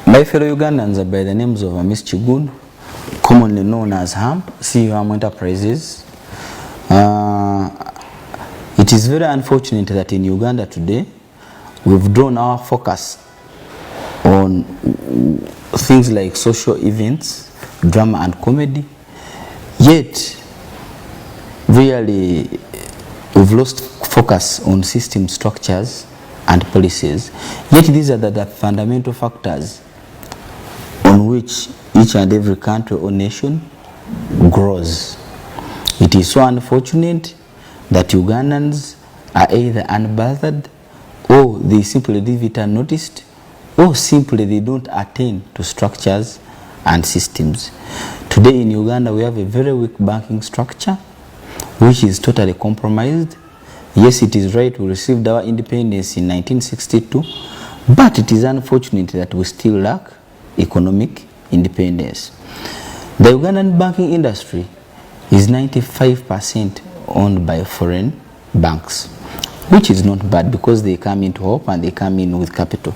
My fellow Ugandans are by the names of HAMIS KIGGUNDU, commonly known as HAM, CEO HAM Enterprises. It is very unfortunate that in Uganda today, we've drawn our focus on things like social events, drama and comedy, yet really we've lost focus on system structures and policies. Yet these are the fundamental factors on which each and every country or nation grows. It is so unfortunate that Ugandans are either unbothered, or they simply leave it unnoticed, or simply they don't attain to structures and systems. Today in Uganda we have a very weak banking structure which is totally compromised. Yes, it is right, we received our independence in 1962, but it is unfortunate that we still lack economic independence. The Ugandan banking industry is 95% owned by foreign banks, which is not bad because they come in to help and they come in with capital.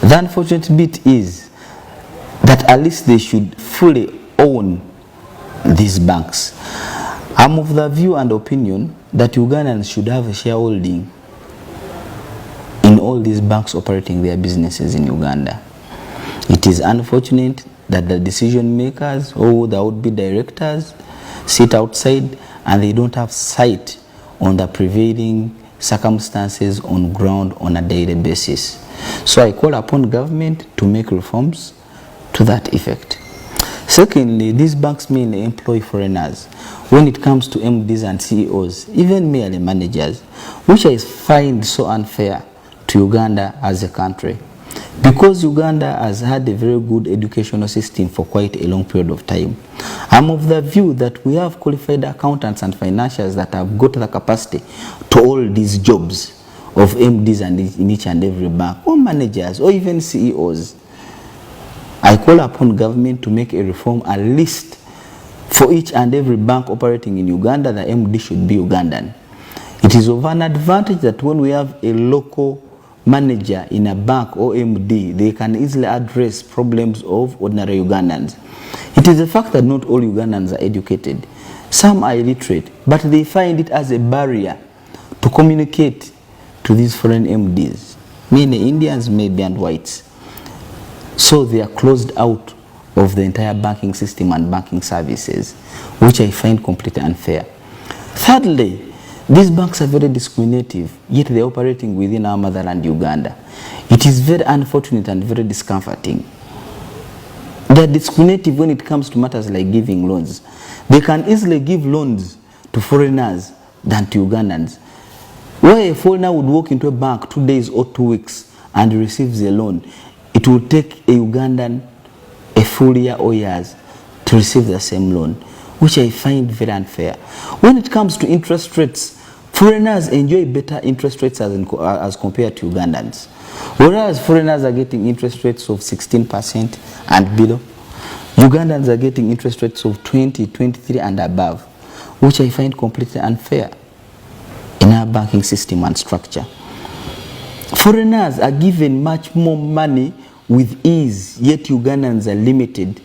The unfortunate bit is that at least they should fully own these banks. I'm of the view and opinion that Ugandans should have a shareholding in all these banks operating their businesses in Uganda. It is unfortunate that the decision makers or the would-be directors sit outside and they don't have sight on the prevailing circumstances on ground on a daily basis. So I call upon government to make reforms to that effect. Secondly, these banks mainly employ foreigners when it comes to MDs and CEOs, even merely managers, which I find so unfair to Uganda as a country. Because Uganda has had a very good educational system for quite a long period of time, I'm of the view that we have qualified accountants and financials that have got the capacity to hold these jobs of MDs and in each and every bank, or managers, or even CEOs. I call upon government to make a reform at least for each and every bank operating in Uganda. The MD should be Ugandan. It is of an advantage that when we have a local manager in a bank or MD, they can easily address problems of ordinary Ugandans. It is a fact that not all Ugandans are educated. Some are illiterate, but they find it as a barrier to communicate to these foreign MDs, mainly Indians maybe and whites. So they are closed out of the entire banking system and banking services, which I find completely unfair. Thirdly, these banks are very discriminative, yet they are operating within our motherland Uganda. It is very unfortunate and very discomforting. They are discriminative when it comes to matters like giving loans. They can easily give loans to foreigners than to Ugandans. Where a foreigner would walk into a bank 2 days or 2 weeks and receives a loan, it will take a Ugandan a full year or years to receive the same loan, which I find very unfair. When it comes to interest rates, foreigners enjoy better interest rates as compared to Ugandans. Whereas foreigners are getting interest rates of 16% and below, Ugandans are getting interest rates of 20, 23 and above, which I find completely unfair in our banking system and structure. Foreigners are given much more money with ease, yet Ugandans are limited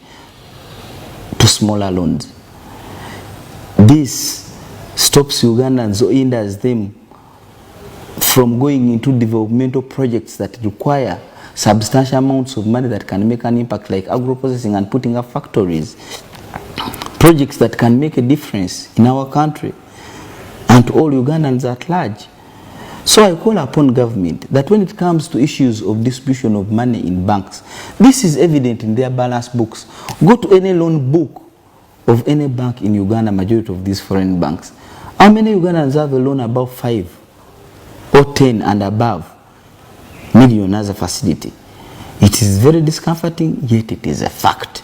to smaller loans. This stops Ugandans or hinders them from going into developmental projects that require substantial amounts of money that can make an impact, like agro-processing and putting up factories, projects that can make a difference in our country and to all Ugandans at large. So I call upon government that when it comes to issues of distribution of money in banks, this is evident in their balance books. Go to any loan book of any bank in Uganda, majority of these foreign banks. How many Ugandans have a loan above 5 or 10 and above million as a facility? It is very discomforting, yet it is a fact.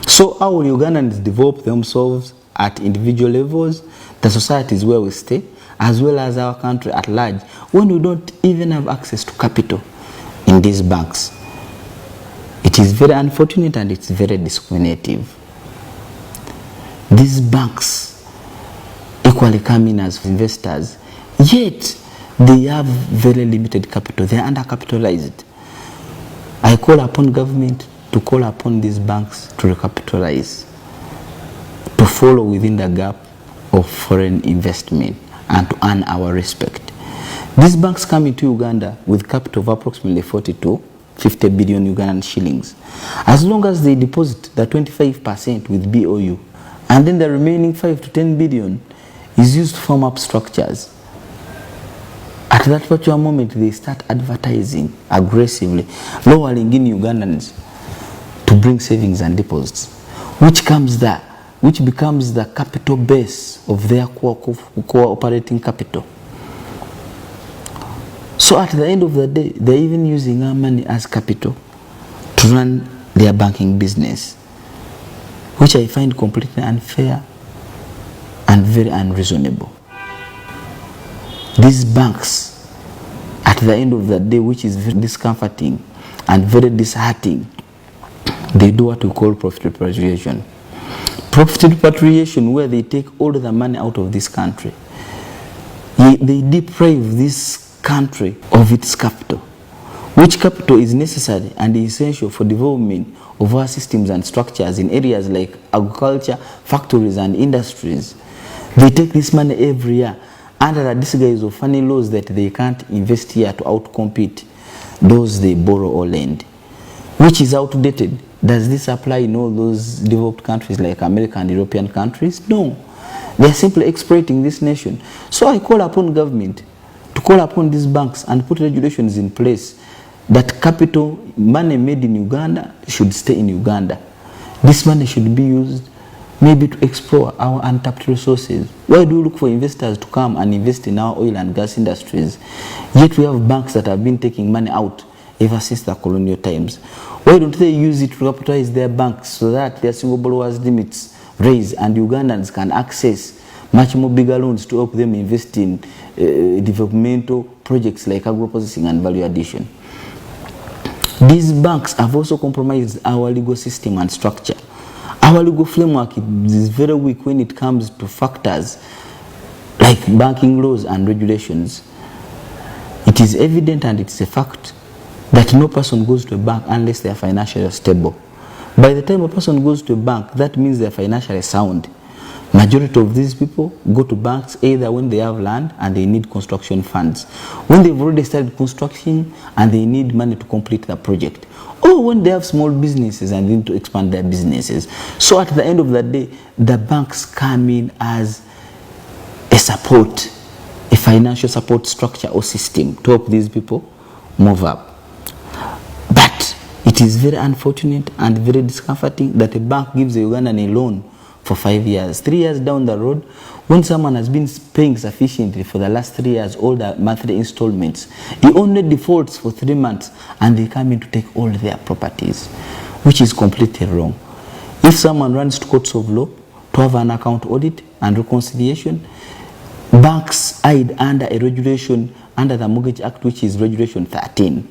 So how will Ugandans develop themselves at individual levels, the societies where we stay, as well as our country at large, when we don't even have access to capital in these banks? It is very unfortunate and it's very discriminative. These banks equally come in as investors, yet they have very limited capital. They are undercapitalized. I call upon government to call upon these banks to recapitalize, to follow within the gap of foreign investment and to earn our respect. These banks come into Uganda with capital of approximately 40 to 50 billion Ugandan shillings. As long as they deposit the 25% with BOU, and then the remaining 5 to 10 billion is used to form up structures. At that particular moment, they start advertising aggressively, lowering in Ugandans to bring savings and deposits, which becomes the capital base of their cooperating capital. So at the end of the day, they're even using our money as capital to run their banking business, which I find completely unfair and very unreasonable. These banks, at the end of the day, which is very discomforting and very disheartening, they do what we call profit repatriation. Profit repatriation, where they take all the money out of this country. They deprive this country of its capital, which capital is necessary and essential for development of our systems and structures in areas like agriculture, factories and industries. They take this money every year under the disguise of funny laws that they can't invest here to outcompete those they borrow or lend, which is outdated. Does this apply in all those developed countries like America and European countries? No. They are simply exploiting this nation. So I call upon government to call upon these banks and put regulations in place that capital money made in Uganda should stay in Uganda. This money should be used maybe to explore our untapped resources. Why do we look for investors to come and invest in our oil and gas industries? Yet we have banks that have been taking money out ever since the colonial times. Why don't they use it to capitalize their banks so that their single borrowers limits raise and Ugandans can access much more bigger loans to help them invest in developmental projects like agro-processing and value addition? These banks have also compromised our legal system and structure. Our legal framework is very weak when it comes to factors like banking laws and regulations. It is evident and it's a fact that no person goes to a bank unless they are financially stable. By the time a person goes to a bank, that means they are financially sound. Majority of these people go to banks either when they have land and they need construction funds, when they've already started construction and they need money to complete the project, or when they have small businesses and need to expand their businesses. So at the end of the day, the banks come in as a support, a financial support structure or system to help these people move up. But it is very unfortunate and very discomforting that a bank gives a Ugandan a loan for 5 years. 3 years down the road, when someone has been paying sufficiently for the last 3 years all the monthly installments, he only defaults for 3 months and they come in to take all their properties, which is completely wrong. If someone runs to courts of law to have an account audit and reconciliation, banks hide under a regulation under the Mortgage Act, which is Regulation 13.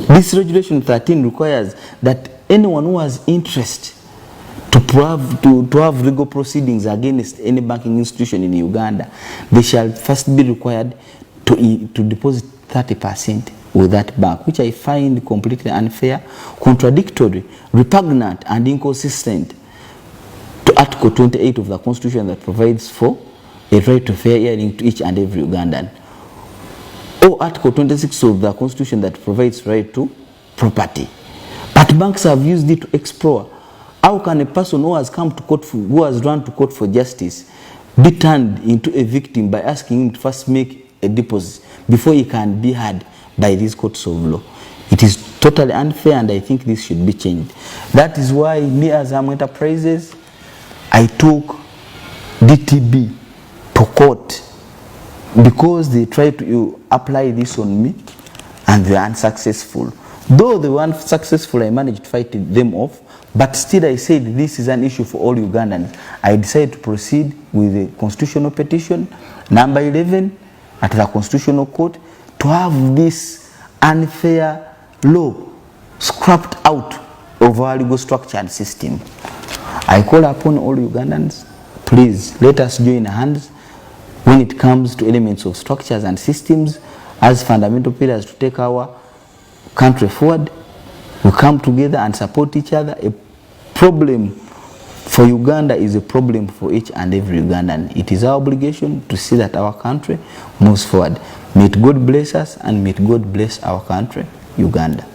This Regulation 13 requires that anyone who has interest to have legal proceedings against any banking institution in Uganda, they shall first be required to deposit 30% with that bank, which I find completely unfair, contradictory, repugnant, and inconsistent to Article 28 of the Constitution that provides for a right to fair hearing to each and every Ugandan, or Article 26 of the Constitution that provides right to property. But banks have used it to explore. How can a person who has come to court who has run to court for justice be turned into a victim by asking him to first make a deposit before he can be heard by these courts of law? It is totally unfair, and I think this should be changed. That is why me as HAM Enterprises, I took DTB to court because they tried to apply this on me and they were unsuccessful. Though they were unsuccessful, I managed to fight them off. But still, I said this is an issue for all Ugandans. I decided to proceed with a constitutional petition, number 11, at the Constitutional Court, to have this unfair law scrapped out of our legal structure and system. I call upon all Ugandans, please let us join hands when it comes to elements of structures and systems as fundamental pillars to take our country forward. We come together and support each other. A problem for Uganda is a problem for each and every Ugandan. It is our obligation to see that our country moves forward. May God bless us, and may God bless our country, Uganda.